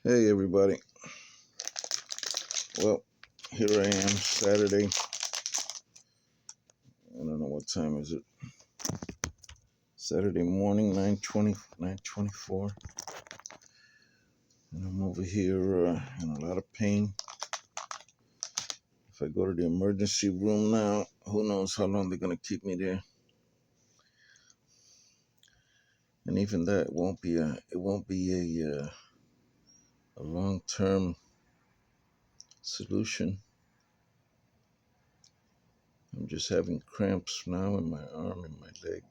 Hey everybody. Well, here I am, Saturday. I don't know what time is it. Saturday morning, 9:20, 9:24. And I'm over here in a lot of pain. If I go to the emergency room now, who knows how long they're gonna keep me there. And even that won't be a long-term solution. I'm just having cramps now in my arm, in my leg,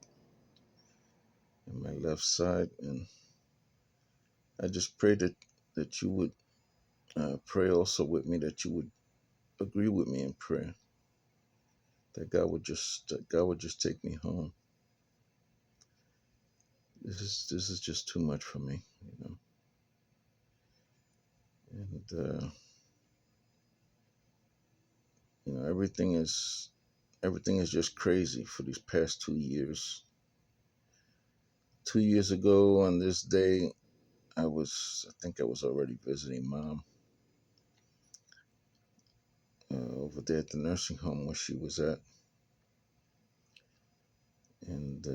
in my left side, and I just pray that you would pray also with me, that you would agree with me in prayer, that God would just take me home. This is just too much for me, and everything is just crazy for these past 2 years. 2 years ago on this day, I think I was already visiting mom over there at the nursing home where she was at, and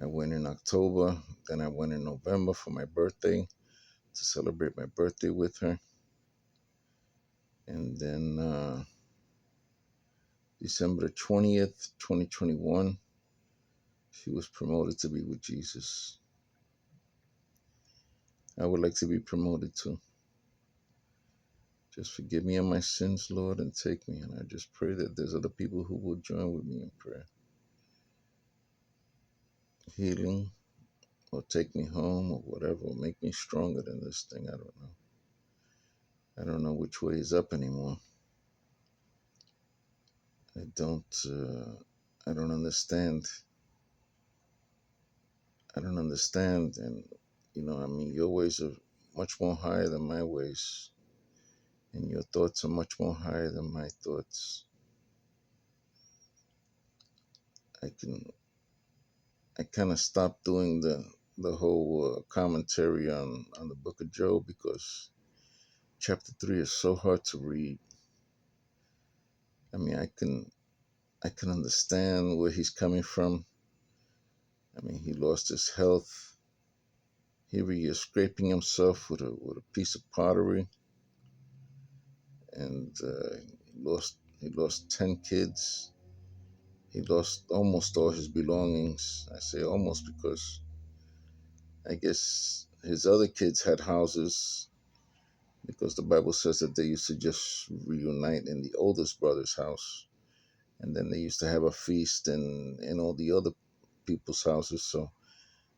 I went in October, then I went in November for my birthday to celebrate my birthday with her. And then December 20th, 2021, she was promoted to be with Jesus. I would like to be promoted too. Just forgive me of my sins, Lord, and take me. And I just pray that there's other people who will join with me in prayer. Healing, or take me home, or whatever, or make me stronger than this thing. I don't know. I don't know which way is up anymore. I don't. I don't understand. I don't understand, and your ways are much more higher than my ways, and your thoughts are much more higher than my thoughts. I kind of stopped doing the whole commentary on the Book of Job because chapter 3 is so hard to read. I mean, I can understand where he's coming from. I mean, he lost his health. Here he is scraping himself with a piece of pottery, and he lost 10 kids. He lost almost all his belongings. I say almost because I guess his other kids had houses, because the Bible says that they used to just reunite in the oldest brother's house, and then they used to have a feast in all the other people's houses. So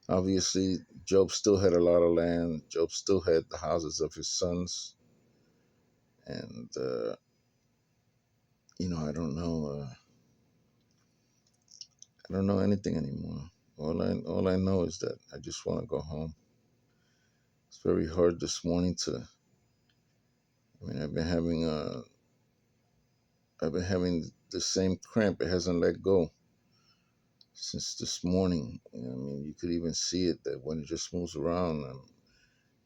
obviously, Job still had a lot of land. Job still had the houses of his sons, and I don't know anything anymore. All I know is that I just want to go home. It's very hard this morning to. I mean, I've been having the same cramp. It hasn't let go since this morning. I mean, you could even see it that when it just moves around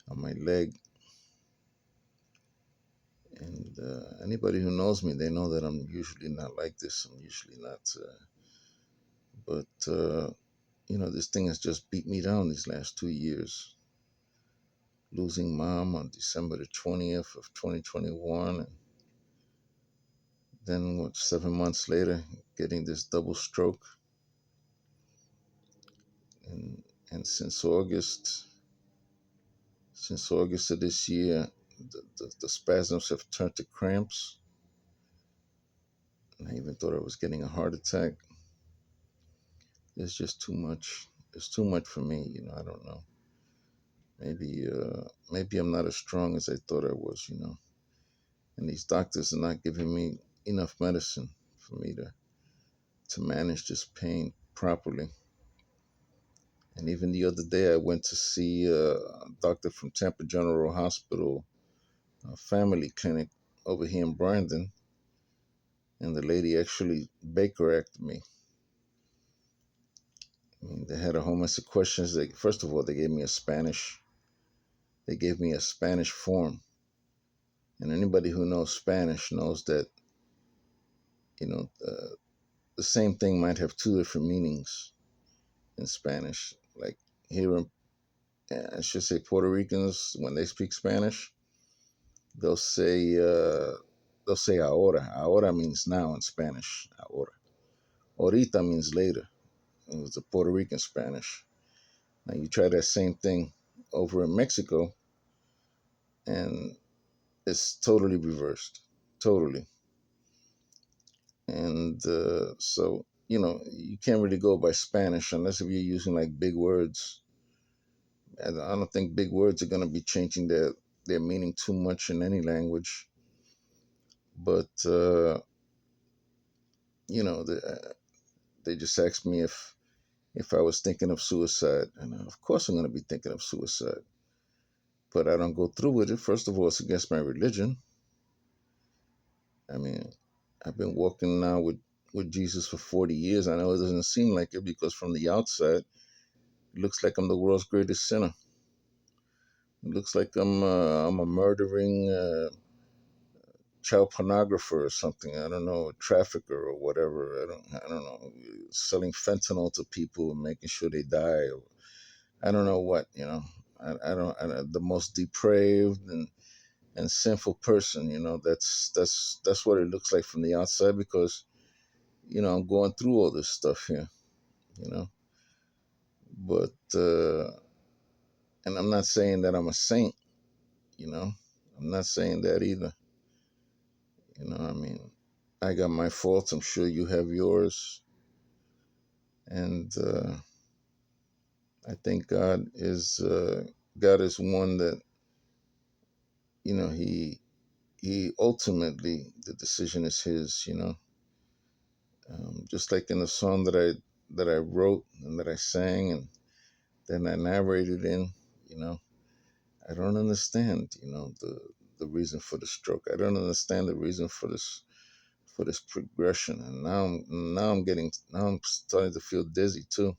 on my leg. And anybody who knows me, they know that I'm usually not like this. I'm usually not. But this thing has just beat me down these last 2 years. Losing mom on December the 20th of 2021, and then 7 months later, getting this double stroke, and since August of this year, the spasms have turned to cramps, and I even thought I was getting a heart attack. It's just too much. It's too much for me. I don't know. Maybe I'm not as strong as I thought I was. And these doctors are not giving me enough medicine for me to manage this pain properly. And even the other day, I went to see a doctor from Tampa General Hospital, a family clinic over here in Brandon, and the lady actually Baker acted me. I mean, they had a whole mess of questions. First of all, they gave me a Spanish they gave me a Spanish form. And anybody who knows Spanish knows that, you know, the same thing might have two different meanings in Spanish. Like here in, I should say, Puerto Ricans, when they speak Spanish, they'll say, they'll say ahora. Ahora means now in Spanish. Ahora. Ahorita means later. It was the Puerto Rican Spanish. Now you try that same thing over in Mexico, and it's totally reversed. Totally. And so, you know, you can't really go by Spanish unless if you're using like big words. And I don't think big words are going to be changing their meaning too much in any language. But, you know, they just asked me if I was thinking of suicide. And of course I'm going to be thinking of suicide. But I don't go through with it. First of all, it's against my religion. I mean, I've been walking now with Jesus for 40 years. I know it doesn't seem like it because from the outside, it looks like I'm the world's greatest sinner. It looks like I'm a murdering child pornographer or something. I don't know, a trafficker or whatever. I don't know, selling fentanyl to people and making sure they die. Or, I don't know what, you know. The most depraved and sinful person, you know. That's what it looks like from the outside because, you know, I'm going through all this stuff here, you know. But and I'm not saying that I'm a saint, you know. I'm not saying that either. You know, I mean, I got my faults. I'm sure you have yours. And I think God is one that, you know, he ultimately, the decision is his, you know. Just like in the song that I wrote and that I sang and then I narrated in, you know, I don't understand, you know, the reason for the stroke. I don't understand the reason for this progression. And now I'm starting to feel dizzy too.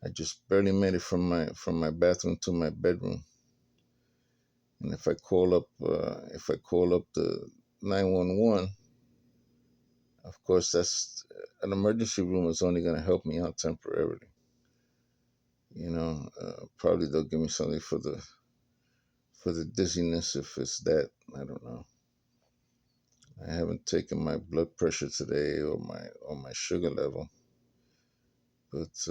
I just barely made it from my bathroom to my bedroom. And if I call up the 911, of course that's an emergency room is only going to help me out temporarily. You know, probably they'll give me something for the dizziness if it's that. I don't know. I haven't taken my blood pressure today or my sugar level, but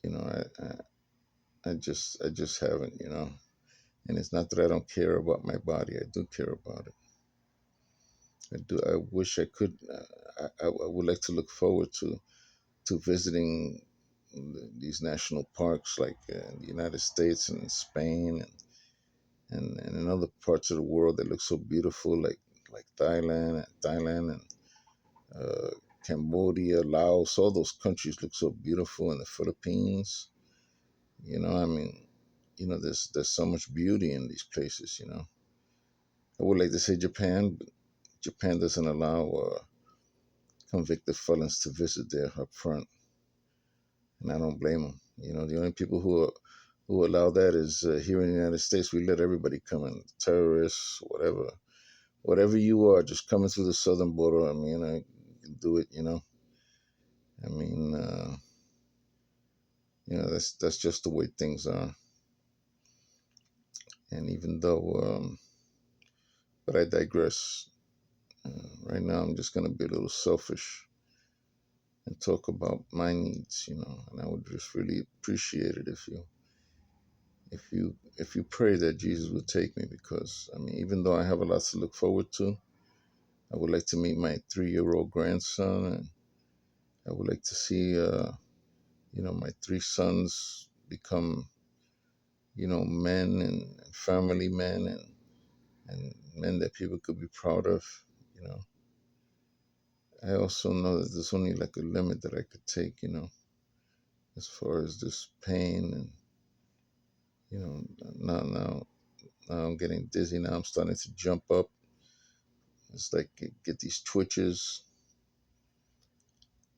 you know, I just haven't, you know. And it's not that I don't care about my body. I do care about it. I do. I wish I could. I would like to look forward to visiting these national parks, like in the United States and Spain, and in other parts of the world that look so beautiful, like Thailand and uh, Cambodia, Laos. All those countries look so beautiful, and the Philippines. You know, I mean, you know, there's so much beauty in these places. You know, I would like to say Japan, but Japan doesn't allow convicted felons to visit there up front, and I don't blame them. You know, the only people who allow that is here in the United States. We let everybody come in, terrorists, whatever you are, just coming through the southern border. I mean, I can do it. You know, I mean, you know, that's just the way things are. And even though, but I digress. Right now, I'm just gonna be a little selfish and talk about my needs. You know, and I would just really appreciate it if you pray that Jesus would take me, because I mean, even though I have a lot to look forward to, I would like to meet my 3-year-old grandson, and I would like to see you know, my 3 sons become, you know, men and family men and men that people could be proud of. You know, I also know that there's only like a limit that I could take. You know, as far as this pain and, you know, now I'm getting dizzy. Now I'm starting to jump up. It's like get these twitches,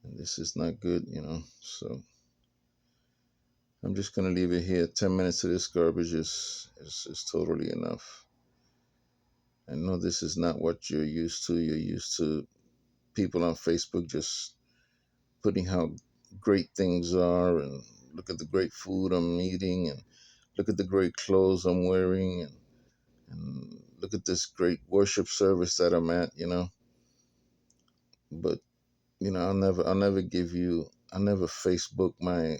and this is not good, you know. So I'm just gonna leave it here. 10 minutes of this garbage is totally enough. I know this is not what you're used to. You're used to people on Facebook just putting how great things are, and look at the great food I'm eating, and look at the great clothes I'm wearing, and look at this great worship service that I'm at, But I'll never give you. I'll never Facebook my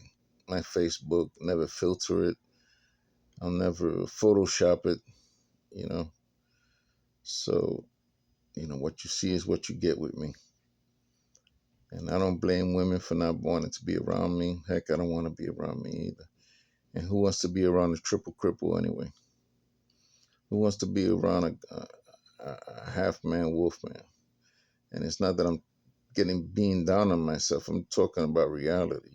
Facebook. Never filter it. I'll never Photoshop it. You know. So what you see is what you get with me. And I don't blame women for not wanting to be around me. Heck, I don't want to be around me either. And who wants to be around a triple cripple anyway? Who wants to be around a half man, wolf man? And it's not that I'm getting being down on myself. I'm talking about reality.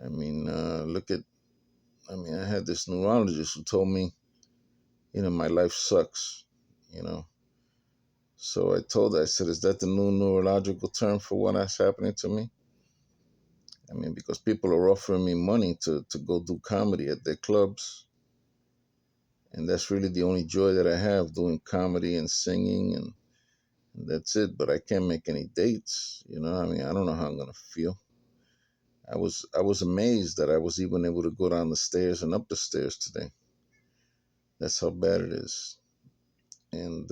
I mean, I had this neurologist who told me, my life sucks, you know. So I told her, I said, is that the new neurological term for what is happening to me? I mean, because people are offering me money to go do comedy at their clubs. And that's really the only joy that I have, doing comedy and singing, and that's it. But I can't make any dates, I mean, I don't know how I'm gonna feel. I was amazed that I was even able to go down the stairs and up the stairs today. That's how bad it is. And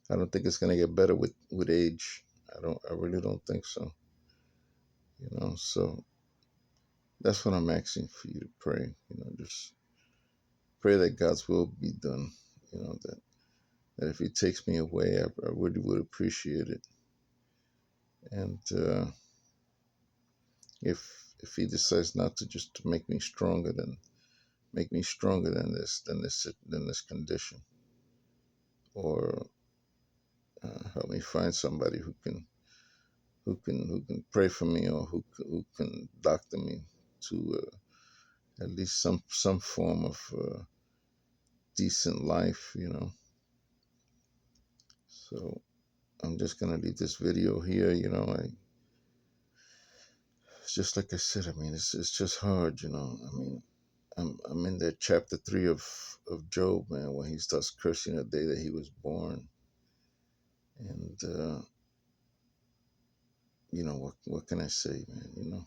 I don't think it's gonna get better with age. I really don't think so. So that's what I'm asking for you to pray. Just pray that God's will be done. That if He takes me away, I really would appreciate it. And if He decides not to, just to make me stronger, then make me stronger than this condition, or help me find somebody who can pray for me, or who can doctor me to at least some form of decent life. So I'm just gonna leave this video here. It's just like I said. I mean, it's just hard. I mean, I'm in that chapter 3 of Job, man, when he starts cursing the day that he was born, and what can I say, man?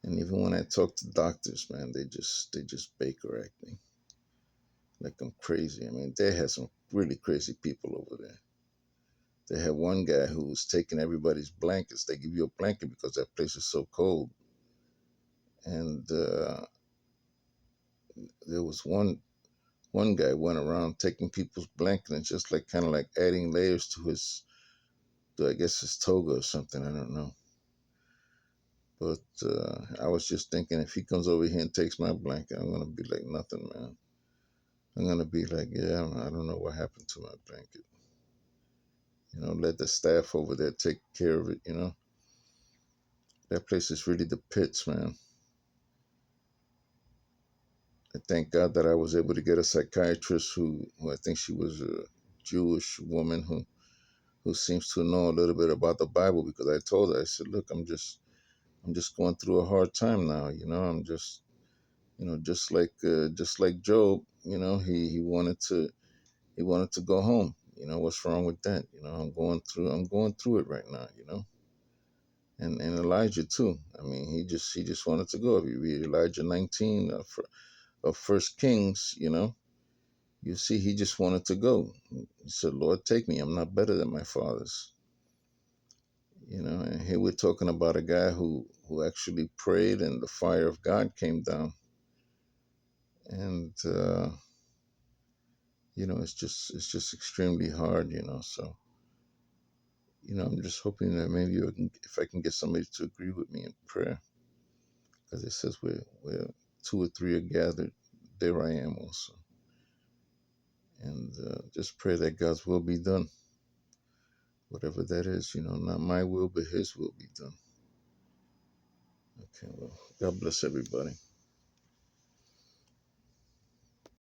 And even when I talk to doctors, man, they just Baker act me like I'm crazy. I mean, they had some really crazy people over there. They had one guy who was taking everybody's blankets. They give you a blanket because that place is so cold. And there was one guy went around taking people's blankets and just like kind of like adding layers to I guess his toga or something. I don't know. But I was just thinking, if he comes over here and takes my blanket, I'm gonna be like nothing, man. I'm gonna be like, yeah, I don't know what happened to my blanket. Let the staff over there take care of it. That place is really the pits, man. I thank God that I was able to get a psychiatrist who I think she was a Jewish woman who seems to know a little bit about the Bible, because I told her, I said, look, I'm just going through a hard time now. I'm just like Job. He wanted to go home. What's wrong with that? I'm going through it right now. And Elijah too. I mean, he just wanted to go. If you read Elijah 19 of First Kings, you see he just wanted to go. He said, Lord, take me. I'm not better than my fathers. And here we're talking about a guy who actually prayed, and the fire of God came down. And it's just extremely hard. So I'm just hoping that maybe if I can get somebody to agree with me in prayer, because it says where 2 or 3 are gathered, there I am also. And just pray that God's will be done, whatever that is. Not my will, but His will be done. Okay, well, God bless everybody.